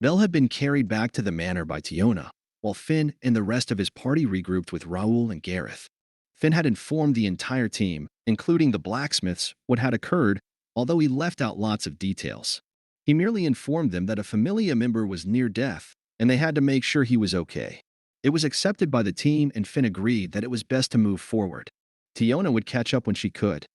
Bel had been carried back to the manor by Tiona, while Finn and the rest of his party regrouped with Raoul and Gareth. Finn had informed the entire team, including the blacksmiths, what had occurred, although he left out lots of details. He merely informed them that a familia member was near death, and they had to make sure he was okay. It was accepted by the team, and Finn agreed that it was best to move forward. Tiona would catch up when she could.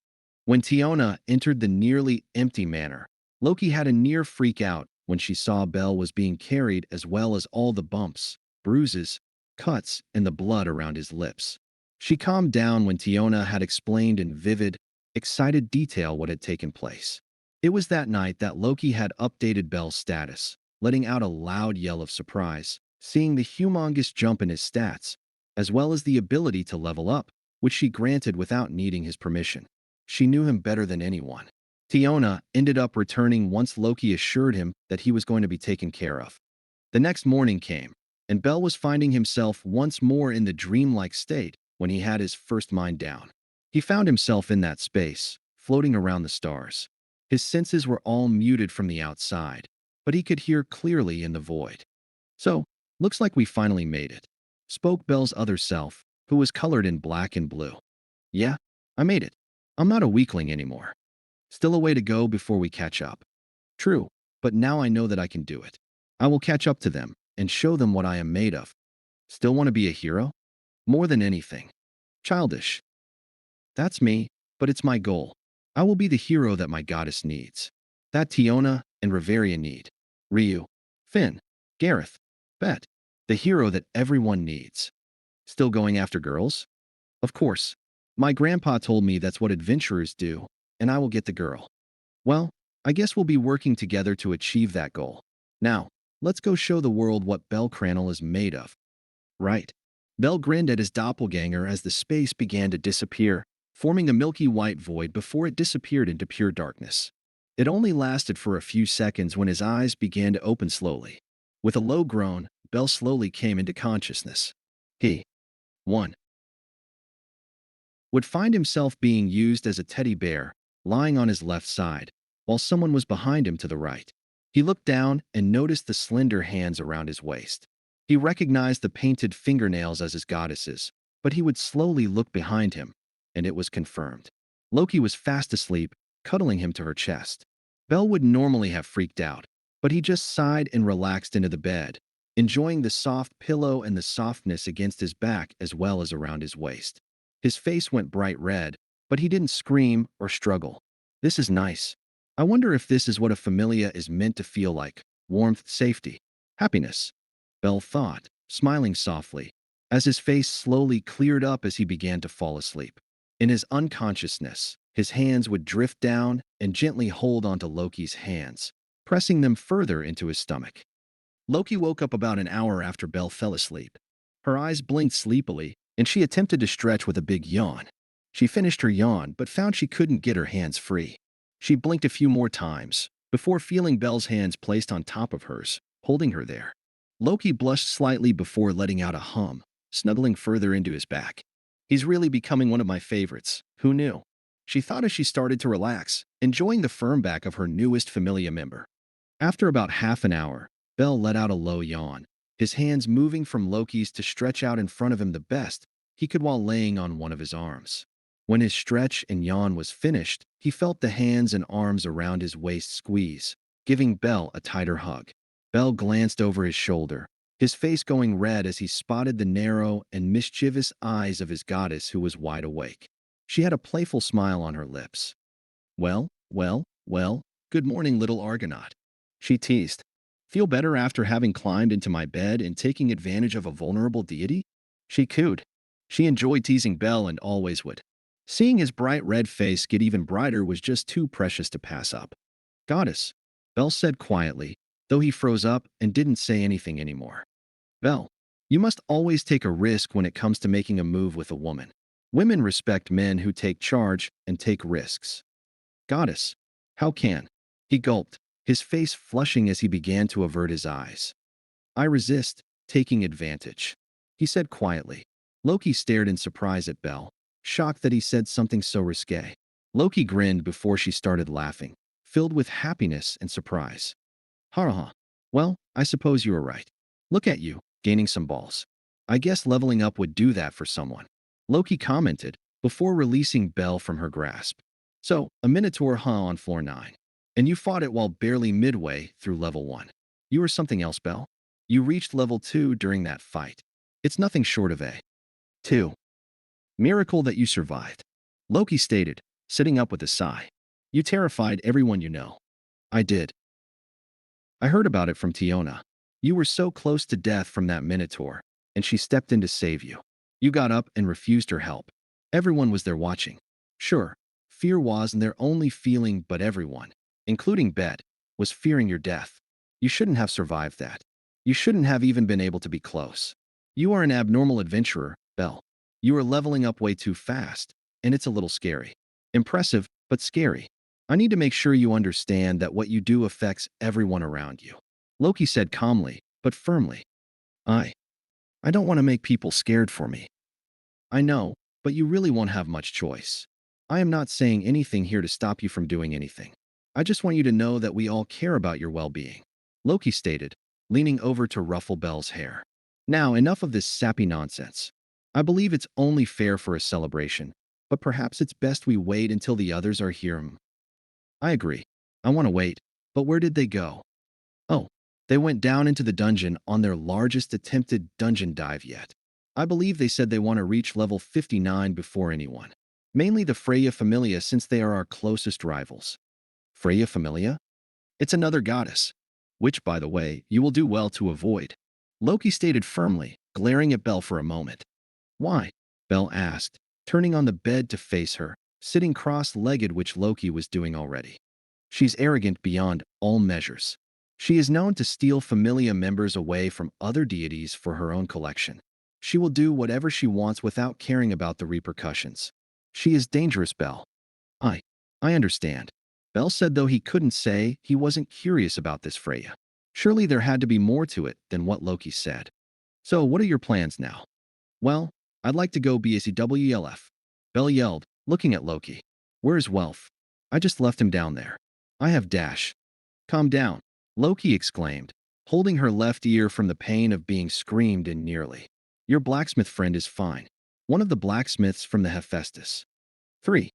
When Tiona entered the nearly empty manor, Loki had a near freak out when she saw Bel was being carried, as well as all the bumps, bruises, cuts, and the blood around his lips. She calmed down when Tiona had explained in vivid, excited detail what had taken place. It was that night that Loki had updated Bel's status, letting out a loud yell of surprise, seeing the humongous jump in his stats, as well as the ability to level up, which she granted without needing his permission. She knew him better than anyone. Tiona ended up returning once Loki assured him that he was going to be taken care of. The next morning came, and Bel was finding himself once more in the dreamlike state when he had his first mind down. He found himself in that space, floating around the stars. His senses were all muted from the outside, but he could hear clearly in the void. "So, looks like we finally made it," spoke Bel's other self, who was colored in black and blue. "Yeah, I made it. I'm not a weakling anymore. Still a way to go before we catch up. True, but now I know that I can do it. I will catch up to them and show them what I am made of. Still want to be a hero? More than anything. Childish. That's me, but it's my goal. I will be the hero that my goddess needs. That Tiona and Reveria need. Ryu, Finn, Gareth, Bet. The hero that everyone needs. Still going after girls? Of course. My grandpa told me that's what adventurers do, and I will get the girl. Well, I guess we'll be working together to achieve that goal. Now, let's go show the world what Cranel is made of." Right. Bel grinned at his doppelganger as the space began to disappear, forming a milky white void before it disappeared into pure darkness. It only lasted for a few seconds when his eyes began to open slowly. With a low groan, Bel slowly came into consciousness. He, one, would find himself being used as a teddy bear, lying on his left side, while someone was behind him to the right. He looked down and noticed the slender hands around his waist. He recognized the painted fingernails as his goddess's, but he would slowly look behind him, and it was confirmed. Loki was fast asleep, cuddling him to her chest. Bel would normally have freaked out, but he just sighed and relaxed into the bed, enjoying the soft pillow and the softness against his back as well as around his waist. His face went bright red, but he didn't scream or struggle. This is nice. I wonder if this is what a familia is meant to feel like: warmth, safety, happiness. Bel thought, smiling softly, as his face slowly cleared up as he began to fall asleep. In his unconsciousness, his hands would drift down and gently hold onto Loki's hands, pressing them further into his stomach. Loki woke up about an hour after Bel fell asleep. Her eyes blinked sleepily, and she attempted to stretch with a big yawn. She finished her yawn but found she couldn't get her hands free. She blinked a few more times, before feeling Bel's hands placed on top of hers, holding her there. Loki blushed slightly before letting out a hum, snuggling further into his back. He's really becoming one of my favorites. Who knew? She thought as she started to relax, enjoying the firm back of her newest familia member. After about half an hour, Bel let out a low yawn, his hands moving from Loki's to stretch out in front of him the best he could while laying on one of his arms. When his stretch and yawn was finished, he felt the hands and arms around his waist squeeze, giving Bel a tighter hug. Bel glanced over his shoulder, his face going red as he spotted the narrow and mischievous eyes of his goddess, who was wide awake. She had a playful smile on her lips. Well, good morning, little Argonaut," she teased. "Feel better after having climbed into my bed and taking advantage of a vulnerable deity?" She cooed. She enjoyed teasing Bel and always would. Seeing his bright red face get even brighter was just too precious to pass up. "Goddess," Bel said quietly, though he froze up and didn't say anything anymore. "Bel, you must always take a risk when it comes to making a move with a woman. Women respect men who take charge and take risks." "Goddess, how can?" He gulped, his face flushing as he began to avert his eyes. "I resist taking advantage," he said quietly. Loki stared in surprise at Bel, shocked that he said something so risque. Loki grinned before she started laughing, filled with happiness and surprise. "Ha ha. Well, I suppose you were right. Look at you, gaining some balls. I guess leveling up would do that for someone. Loki commented before releasing Belle from her grasp. So, a Minotaur on floor 9. And you fought it while barely midway through level 1. You were something else, Belle. You reached level 2 during that fight. It's nothing short of a 2. Miracle that you survived. Loki stated, sitting up with a sigh. You terrified everyone you know. I did. I heard about it from Tiona. You were so close to death from that Minotaur, and she stepped in to save you. You got up and refused her help. Everyone was there watching. Sure, fear wasn't their only feeling, but everyone, including Bet, was fearing your death. You shouldn't have survived that. You shouldn't have even been able to be close. You are an abnormal adventurer, Belle. You are leveling up way too fast, and it's a little scary. Impressive, but scary. I need to make sure you understand that what you do affects everyone around you. Loki said calmly, but firmly. I don't want to make people scared for me. I know, but you really won't have much choice. I am not saying anything here to stop you from doing anything. I just want you to know that we all care about your well-being. Loki stated, leaning over to ruffle Belle's hair. Now, enough of this sappy nonsense. I believe it's only fair for a celebration, but perhaps it's best we wait until the others are here. I agree. I want to wait. But where did they go? Oh, they went down into the dungeon on their largest attempted dungeon dive yet. I believe they said they want to reach level 59 before anyone. Mainly the Freya familia since they are our closest rivals. Freya familia? It's another goddess. Which, by the way, you will do well to avoid. Loki stated firmly, glaring at Belle for a moment. Why? Belle asked, turning on the bed to face her, sitting cross-legged, which Loki was doing already. She's arrogant beyond all measures. She is known to steal familia members away from other deities for her own collection. She will do whatever she wants without caring about the repercussions. She is dangerous, Belle. I understand. Belle said, though he couldn't say he wasn't curious about this Freya. Surely there had to be more to it than what Loki said. So what are your plans now? Well, I'd like to go BSEWLF. Belle yelled, looking at Loki. Where's Welf? I just left him down there. I have dash. Calm down, Loki exclaimed, holding her left ear from the pain of being screamed in nearly. Your blacksmith friend is fine. One of the blacksmiths from the Hephaestus. 3.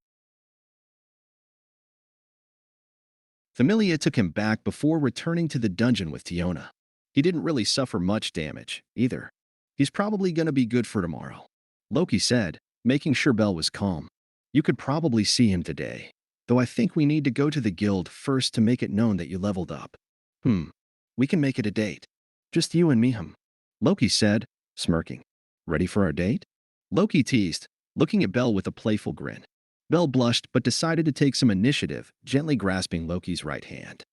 Familia took him back before returning to the dungeon with Tiona. He didn't really suffer much damage, either. He's probably gonna be good for tomorrow, Loki said, making sure Belle was calm. You could probably see him today, though I think we need to go to the guild first to make it known that you leveled up. We can make it a date. Just you and me, Loki said, smirking. Ready for our date? Loki teased, looking at Belle with a playful grin. Belle blushed but decided to take some initiative, gently grasping Loki's right hand.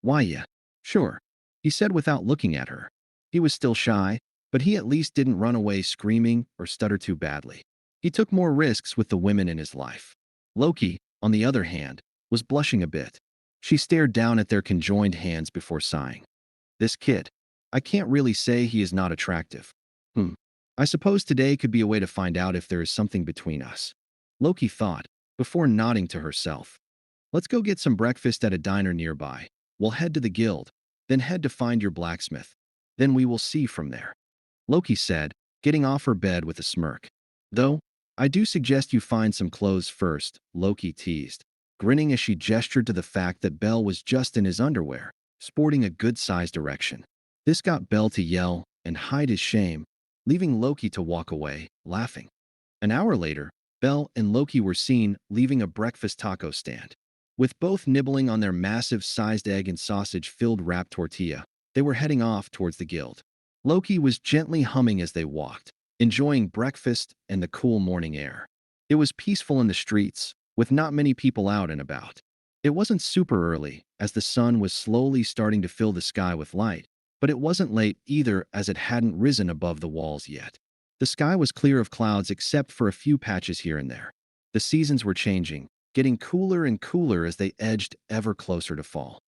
Why, yeah. Sure, he said without looking at her. He was still shy, but he at least didn't run away screaming or stutter too badly. He took more risks with the women in his life. Loki, on the other hand, was blushing a bit. She stared down at their conjoined hands before sighing. This kid. I can't really say he is not attractive. I suppose today could be a way to find out if there is something between us. Loki thought, before nodding to herself. Let's go get some breakfast at a diner nearby. We'll head to the guild, then head to find your blacksmith. Then we will see from there. Loki said, getting off her bed with a smirk. Though, I do suggest you find some clothes first, Loki teased, grinning as she gestured to the fact that Belle was just in his underwear, sporting a good-sized erection. This got Belle to yell and hide his shame, leaving Loki to walk away, laughing. An hour later, Belle and Loki were seen leaving a breakfast taco stand. With both nibbling on their massive-sized egg and sausage-filled wrapped tortilla, they were heading off towards the guild. Loki was gently humming as they walked, enjoying breakfast and the cool morning air. It was peaceful in the streets, with not many people out and about. It wasn't super early, as the sun was slowly starting to fill the sky with light, but it wasn't late either, as it hadn't risen above the walls yet. The sky was clear of clouds except for a few patches here and there. The seasons were changing, getting cooler and cooler as they edged ever closer to fall.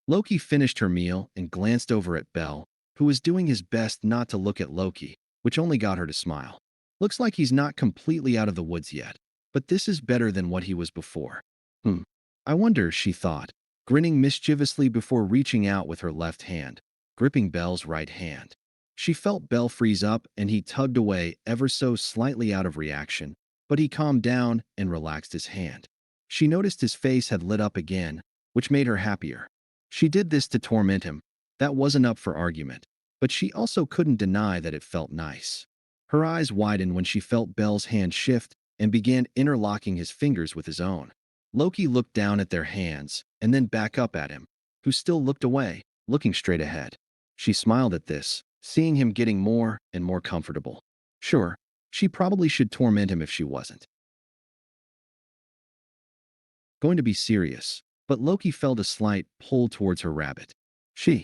Loki finished her meal and glanced over at Belle, who was doing his best not to look at Loki, which only got her to smile. Looks like he's not completely out of the woods yet, but this is better than what he was before. I wonder, she thought, grinning mischievously before reaching out with her left hand, gripping Belle's right hand. She felt Belle freeze up and he tugged away ever so slightly out of reaction, but he calmed down and relaxed his hand. She noticed his face had lit up again, which made her happier. She did this to torment him. That wasn't up for argument, but she also couldn't deny that it felt nice. Her eyes widened when she felt Belle's hand shift and began interlocking his fingers with his own. Loki looked down at their hands and then back up at him, who still looked away, looking straight ahead. She smiled at this, seeing him getting more and more comfortable. Sure, she probably should torment him if she wasn't going to be serious, but Loki felt a slight pull towards her rabbit. She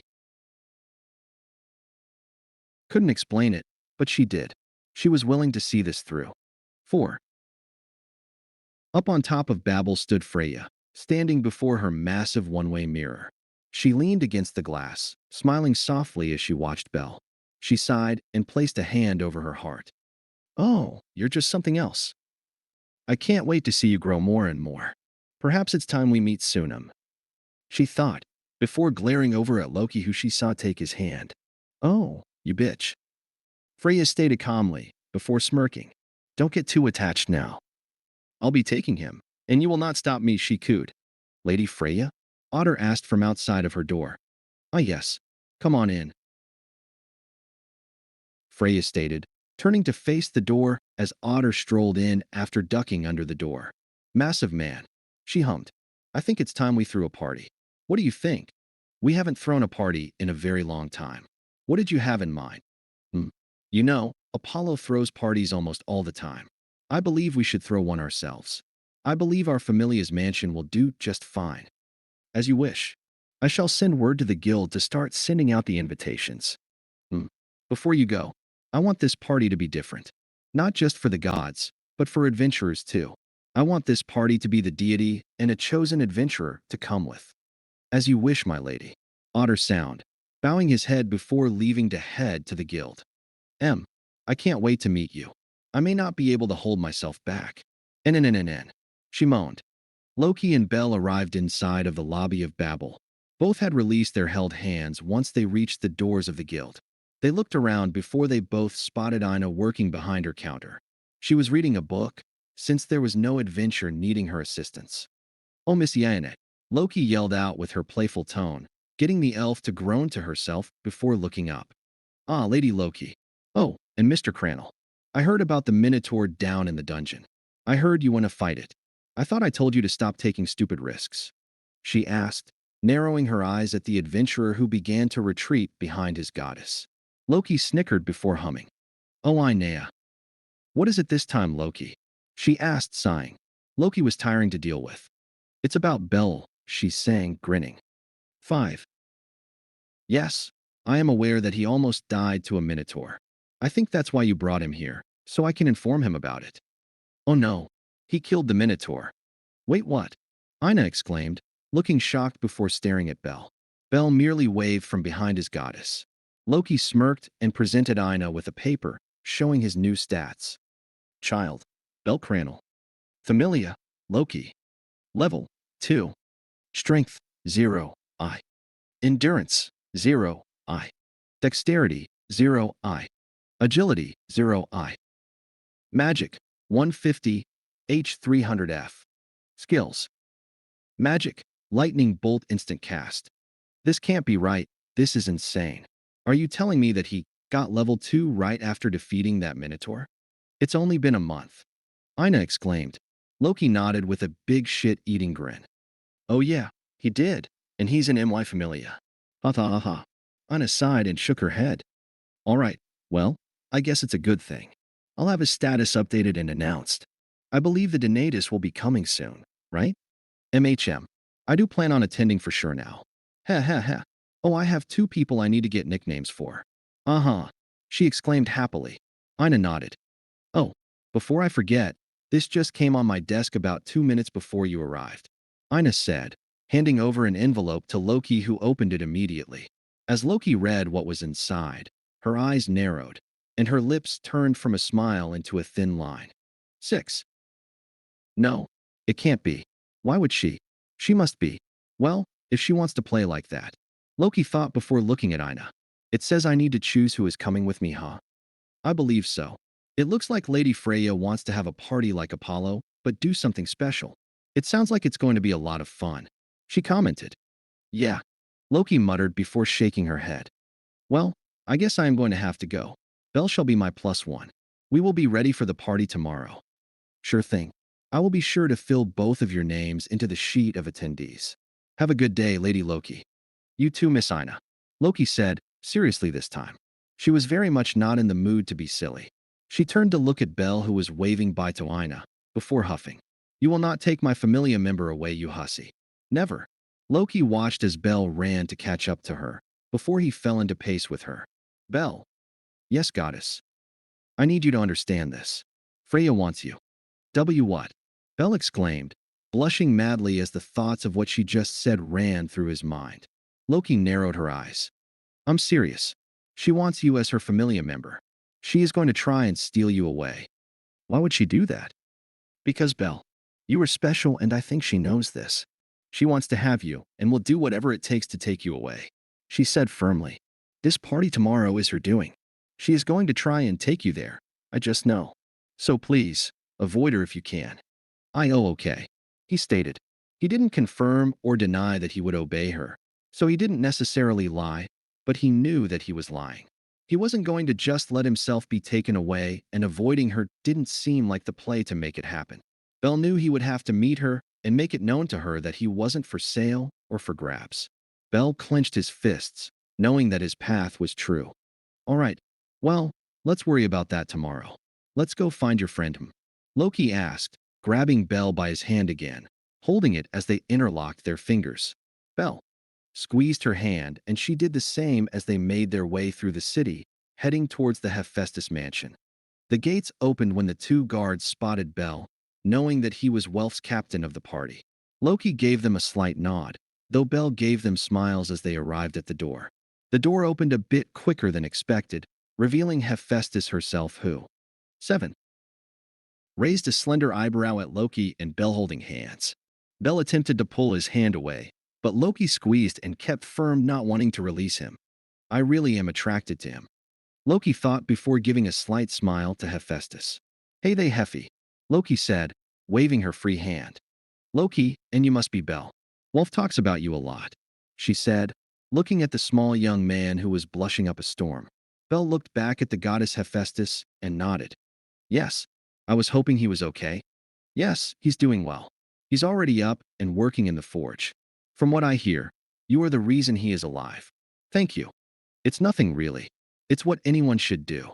couldn't explain it, but she did. She was willing to see this through. 4. Up on top of Babel stood Freya, standing before her massive one-way mirror. She leaned against the glass, smiling softly as she watched Belle. She sighed and placed a hand over her heart. Oh, you're just something else. I can't wait to see you grow more and more. Perhaps it's time we meet soon, she thought, before glaring over at Loki, who she saw take his hand. Oh, you bitch. Freya stated calmly, before smirking. Don't get too attached now. I'll be taking him, and you will not stop me, she cooed. Lady Freya? Otter asked from outside of her door. Ah yes, come on in, Freya stated, turning to face the door as Otter strolled in after ducking under the door. Massive man, she hummed. I think it's time we threw a party. What do you think? We haven't thrown a party in a very long time. What did you have in mind? You know, Apollo throws parties almost all the time. I believe we should throw one ourselves. I believe our familia's mansion will do just fine. As you wish. I shall send word to the guild to start sending out the invitations. Before you go, I want this party to be different. Not just for the gods, but for adventurers too. I want this party to be the deity and a chosen adventurer to come with. As you wish, my lady. Otter sound, bowing his head before leaving to head to the guild. I can't wait to meet you. I may not be able to hold myself back. N. She moaned. Loki and Belle arrived inside of the lobby of Babel. Both had released their held hands once they reached the doors of the guild. They looked around before they both spotted Ina working behind her counter. She was reading a book, since there was no adventure needing her assistance. Oh, Miss Yanet, Loki yelled out with her playful tone, getting the elf to groan to herself before looking up. Ah, Lady Loki. Oh, and Mr. Cranel. I heard about the Minotaur down in the dungeon. I heard you want to fight it. I thought I told you to stop taking stupid risks, she asked, narrowing her eyes at the adventurer who began to retreat behind his goddess. Loki snickered before humming. Oh, Inea. What is it this time, Loki? She asked, sighing. Loki was tiring to deal with. It's about Belle, she sang, grinning. 5. Yes, I am aware that he almost died to a Minotaur. I think that's why you brought him here, so I can inform him about it. Oh no, he killed the Minotaur. Wait, what? Ina exclaimed, looking shocked before staring at Belle. Belle merely waved from behind his goddess. Loki smirked and presented Ina with a paper showing his new stats. Child, Belle Cranel. Familia, Loki. Level, 2. Strength, 0, I. Endurance, 0, I. Dexterity, 0, I. Agility, 0, I. Magic, 150, H300F. Skills. Magic, lightning bolt instant cast. This can't be right, this is insane. Are you telling me that he got level 2 right after defeating that Minotaur? It's only been a month. Ina exclaimed. Loki nodded with a big shit-eating grin. Oh yeah, he did, and he's an MY Familia. Ha ha ha ha. Ina sighed and shook her head. Alright, well, I guess it's a good thing. I'll have his status updated and announced. I believe the Donatus will be coming soon, right? MHM. I do plan on attending for sure now. Ha ha ha. Oh, I have 2 people I need to get nicknames for. Uh-huh, she exclaimed happily. Ina nodded. Oh, before I forget, this just came on my desk about 2 minutes before you arrived, Ina said, handing over an envelope to Loki, who opened it immediately. As Loki read what was inside, her eyes narrowed, and her lips turned from a smile into a thin line. 6. No, it can't be. Why would she? She must be. Well, if she wants to play like that. Loki thought before looking at Ina. It says I need to choose who is coming with me, huh? I believe so. It looks like Lady Freya wants to have a party like Apollo, but do something special. It sounds like it's going to be a lot of fun. She commented. Yeah. Loki muttered before shaking her head. Well, I guess I am going to have to go. Belle shall be my +1. We will be ready for the party tomorrow. Sure thing. I will be sure to fill both of your names into the sheet of attendees. Have a good day, Lady Loki. You too, Miss Ina. Loki said, seriously this time. She was very much not in the mood to be silly. She turned to look at Belle, who was waving bye to Ina, before huffing. You will not take my familia member away, you hussy. Never. Loki watched as Belle ran to catch up to her, before he fell into pace with her. Belle. Yes, goddess. I need you to understand this. Freya wants you. What? Belle exclaimed, blushing madly as the thoughts of what she just said ran through his mind. Loki narrowed her eyes. I'm serious. She wants you as her familia member. She is going to try and steal you away. Why would she do that? Because, Belle, you are special and I think she knows this. She wants to have you and will do whatever it takes to take you away. She said firmly. This party tomorrow is her doing. She is going to try and take you there. I just know. So please, avoid her if you can. Okay, he stated. He didn't confirm or deny that he would obey her, so he didn't necessarily lie, but he knew that he was lying. He wasn't going to just let himself be taken away, and avoiding her didn't seem like the play to make it happen. Belle knew he would have to meet her and make it known to her that he wasn't for sale or for grabs. Belle clenched his fists, knowing that his path was true. All right, well, let's worry about that tomorrow. Let's go find your friend. Loki asked, grabbing Belle by his hand again, holding it as they interlocked their fingers. Belle squeezed her hand, and she did the same as they made their way through the city, heading towards the Hephaestus mansion. The gates opened when the two guards spotted Belle, knowing that he was Welf's captain of the party. Loki gave them a slight nod, though Belle gave them smiles as they arrived at the door. The door opened a bit quicker than expected, revealing Hephaestus herself, who 7. Raised a slender eyebrow at Loki and Belle holding hands. Belle attempted to pull his hand away, but Loki squeezed and kept firm, not wanting to release him. I really am attracted to him, Loki thought before giving a slight smile to Hephaestus. Hey they Heffy, Loki said, waving her free hand. Loki, and you must be Belle. Wolf talks about you a lot, she said, looking at the small young man who was blushing up a storm. Belle looked back at the goddess Hephaestus and nodded. Yes, I was hoping he was okay. Yes, he's doing well. He's already up and working in the forge. From what I hear, you are the reason he is alive. Thank you. It's nothing really. It's what anyone should do.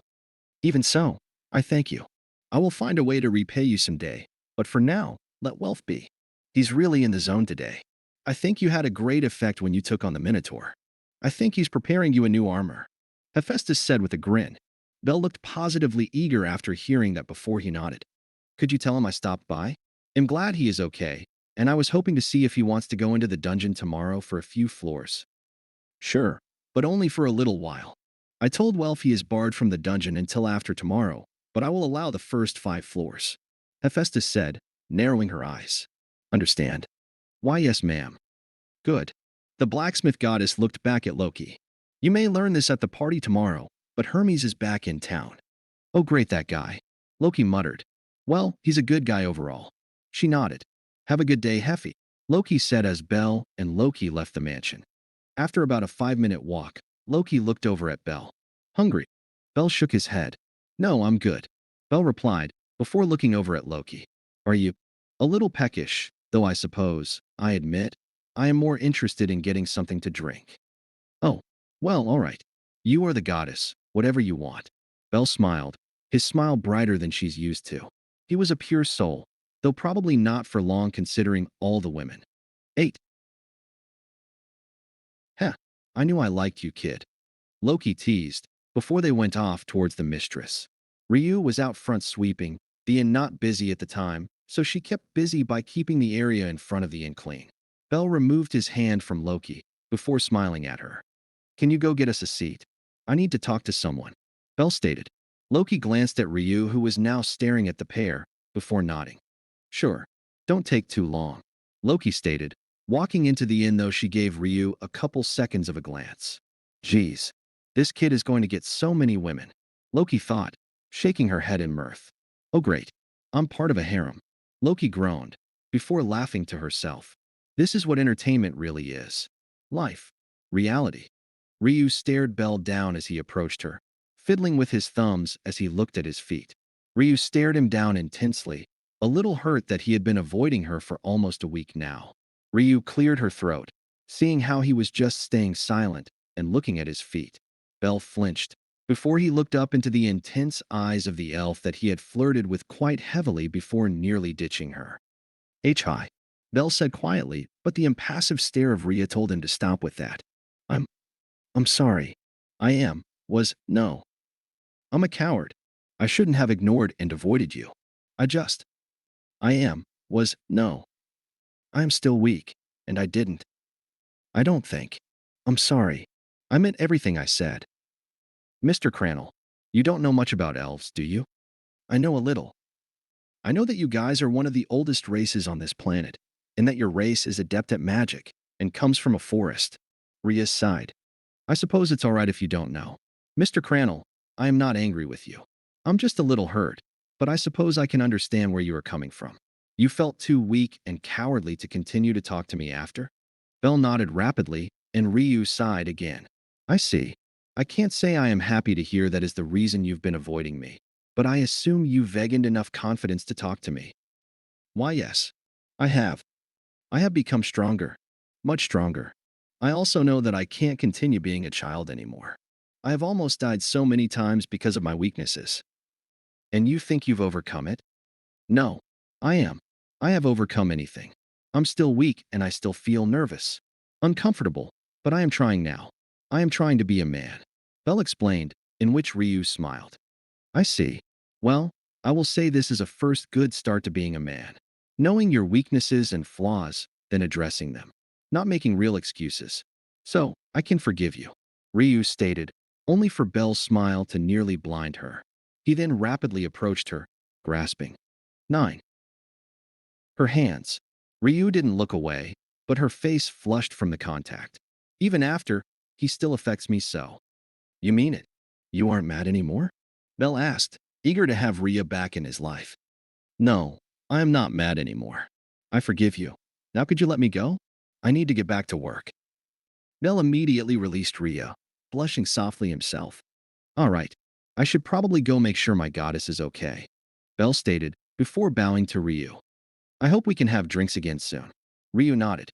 Even so, I thank you. I will find a way to repay you someday, but for now, let Wealth be. He's really in the zone today. I think you had a great effect when you took on the Minotaur. I think he's preparing you a new armor, Hephaestus said with a grin. Belle looked positively eager after hearing that before he nodded. Could you tell him I stopped by? I'm glad he is okay, and I was hoping to see if he wants to go into the dungeon tomorrow for a few floors. Sure, but only for a little while. I told Welf he is barred from the dungeon until after tomorrow, but I will allow the first 5 floors, Hephaestus said, narrowing her eyes. Understand? Why yes, ma'am. Good. The blacksmith goddess looked back at Loki. You may learn this at the party tomorrow, but Hermes is back in town. Oh great, that guy. Loki muttered. Well, he's a good guy overall. She nodded. Have a good day, Heffy, Loki said as Belle and Loki left the mansion. After about a 5-minute walk, Loki looked over at Belle. Hungry? Belle shook his head. No, I'm good, Belle replied, before looking over at Loki. Are you? A little peckish, though I suppose, I admit, I am more interested in getting something to drink. Oh, well, all right. You are the goddess, whatever you want. Belle smiled, his smile brighter than she's used to. He was a pure soul, though probably not for long considering all the women. 8. Heh, I knew I liked you, kid, Loki teased, before they went off towards the mistress. Ryu was out front sweeping, the inn not busy at the time, so she kept busy by keeping the area in front of the inn clean. Belle removed his hand from Loki, before smiling at her. Can you go get us a seat? I need to talk to someone, Belle stated. Loki glanced at Ryu, who was now staring at the pair, before nodding. Sure. Don't take too long, Loki stated, walking into the inn, though she gave Ryu a couple seconds of a glance. Geez. This kid is going to get so many women, Loki thought, shaking her head in mirth. Oh great, I'm part of a harem. Loki groaned, before laughing to herself. This is what entertainment really is. Life. Reality. Ryu stared Belle down as he approached her, fiddling with his thumbs as he looked at his feet. Ryu stared him down intensely, a little hurt that he had been avoiding her for almost a week now. Ryu cleared her throat, seeing how he was just staying silent and looking at his feet. Belle flinched, before he looked up into the intense eyes of the elf that he had flirted with quite heavily before nearly ditching her. Hi. Belle said quietly, but the impassive stare of Rhea told him to stop with that. I'm sorry. No. I'm a coward. I shouldn't have ignored and avoided you. No. I am still weak, and I didn't. I don't think. I'm sorry. I meant everything I said. Mr. Cranel, you don't know much about elves, do you? I know a little. I know that you guys are one of the oldest races on this planet, and that your race is adept at magic and comes from a forest. Rhea sighed. I suppose it's all right if you don't know. Mr. Cranel, I am not angry with you. I'm just a little hurt, but I suppose I can understand where you are coming from. You felt too weak and cowardly to continue to talk to me after? Belle nodded rapidly, and Ryu sighed again. I see. I can't say I am happy to hear that is the reason you've been avoiding me, but I assume you've gained enough confidence to talk to me. Why, yes. I have. I have become stronger. Much stronger. I also know that I can't continue being a child anymore. I have almost died so many times because of my weaknesses. And you think you've overcome it? No. I am. I have overcome anything. I'm still weak and I still feel nervous. Uncomfortable, but I am trying now. I am trying to be a man. Belle explained, in which Ryu smiled. I see. Well, I will say this is a first good start to being a man. Knowing your weaknesses and flaws, then addressing them. Not making real excuses. So, I can forgive you. Ryu stated, only for Belle's smile to nearly blind her. He then rapidly approached her, grasping 9. Her hands. Ryu didn't look away, but her face flushed from the contact. Even after, he still affects me so. You mean it? You aren't mad anymore? Belle asked, eager to have Rhea back in his life. No, I am not mad anymore. I forgive you. Now could you let me go? I need to get back to work. Belle immediately released Rhea, blushing softly himself. All right, I should probably go make sure my goddess is okay, Belle stated, before bowing to Ryu. I hope we can have drinks again soon. Ryu nodded.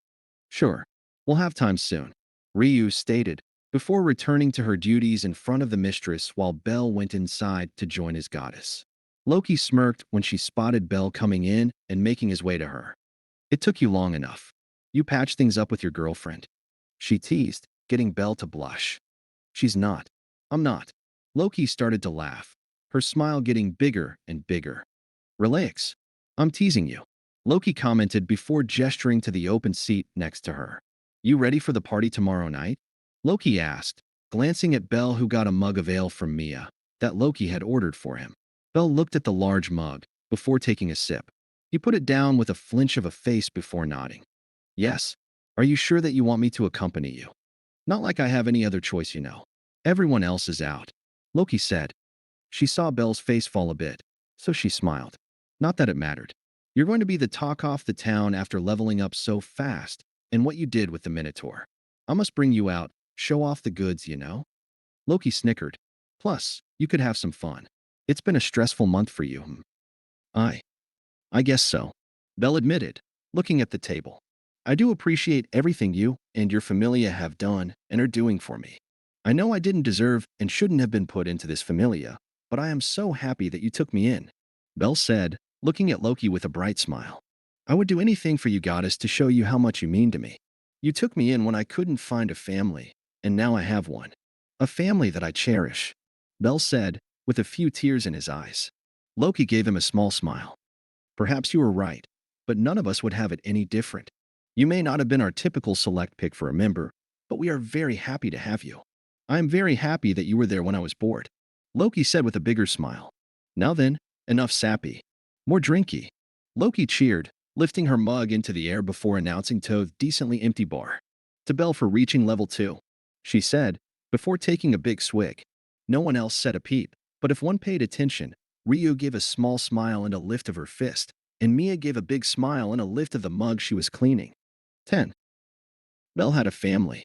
Sure, we'll have time soon, Ryu stated, before returning to her duties in front of the mistress while Belle went inside to join his goddess. Loki smirked when she spotted Belle coming in and making his way to her. It took you long enough. You patched things up with your girlfriend. She teased, getting Belle to blush. She's not. I'm not. Loki started to laugh, her smile getting bigger and bigger. Relax. I'm teasing you, Loki commented before gesturing to the open seat next to her. You ready for the party tomorrow night? Loki asked, glancing at Belle who got a mug of ale from Mia that Loki had ordered for him. Belle looked at the large mug before taking a sip. He put it down with a flinch of a face before nodding. Yes. Are you sure that you want me to accompany you? Not like I have any other choice, you know. Everyone else is out, Loki said. She saw Belle's face fall a bit, so she smiled. Not that it mattered. You're going to be the talk of the town after leveling up so fast, and what you did with the Minotaur. I must bring you out, show off the goods, you know? Loki snickered. Plus, you could have some fun. It's been a stressful month for you. I guess so, Belle admitted, looking at the table. I do appreciate everything you and your familia have done and are doing for me. I know I didn't deserve and shouldn't have been put into this familia, but I am so happy that you took me in, Belle said, looking at Loki with a bright smile. I would do anything for you, goddess, to show you how much you mean to me. You took me in when I couldn't find a family, and now I have one. A family that I cherish, Belle said, with a few tears in his eyes. Loki gave him a small smile. Perhaps you were right, but none of us would have it any different. You may not have been our typical select pick for a member, but we are very happy to have you. I am very happy that you were there when I was bored, Loki said with a bigger smile. Now then, enough sappy. More drinky. Loki cheered, lifting her mug into the air before announcing to a decently empty bar. To Belle for reaching level 2, she said, before taking a big swig. No one else said a peep, but if one paid attention, Ryu gave a small smile and a lift of her fist, and Mia gave a big smile and a lift of the mug she was cleaning. 10. Belle had a family.